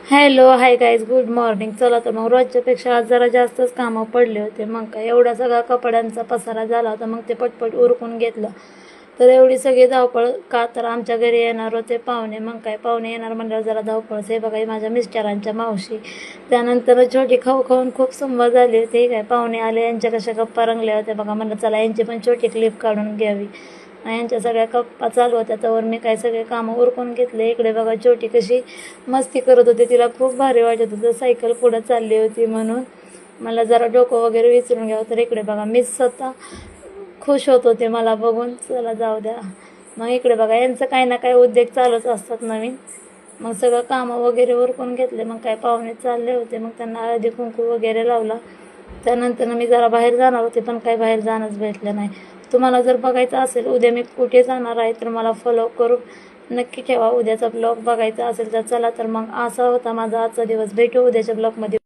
Hello hi guys, good morning. चला तर मग रोजच्यापेक्षा आज जरा जास्तच कामं पडले होते. मग काय एवढा सगळा कपड्यांचा पसारा झाला होता, मग ते पटपट उरकून घेतलं. तर एवढी सगळी धावपळ का, तर आमच्या घरी येणार होते पाहुणे. मग काय पाहुणे येणार म्हणल्यावर जरा धावपळच आहे बघा. ही माझ्या मिस्टरांच्या मावशी, त्यानंतर छोटी खाऊ खाऊन खूप संभा झाली होती. हे काय पाहुणे आले, यांच्या कशा गप्पा रंगल्या होत्या बघा. म्हणलं चला यांची पण छोटी क्लिप काढून घ्यावी. यांच्या सगळ्या गप्पा चालू होत्या, त्यावर मी काय सगळे कामं उरकून घेतले. इकडे बघा छोटी कशी मस्ती करत होती, तिला खूप भारी वाटत होतं सायकल पुढं चालली होती म्हणून. मला जरा डोकं वगैरे विचारून घ्यावं, तर इकडे बघा मी स्वतः खुश होत होते मला बघून. चला जाऊ द्या. मग इकडे बघा यांचं काही ना काही उद्योग चालूच असतात नवीन. मग सगळं कामं वगैरे उरकून घेतले. मग काय पाहुणे चालले होते, मग त्यांना हळदी कुंकू वगैरे लावला. त्यानंतर मी जरा बाहेर जाणार होते, पण काही बाहेर जाणंच भेटलं नाही. तुम्हाला जर बघायचं असेल उद्या मी कुठे जाणार आहे, तर मला फॉलो करून नक्की ठेवा. उद्याचा ब्लॉग बघायचा असेल तर चला तर मग असा होता माझा आजचा दिवस. भेटू उद्याच्या ब्लॉगमध्ये.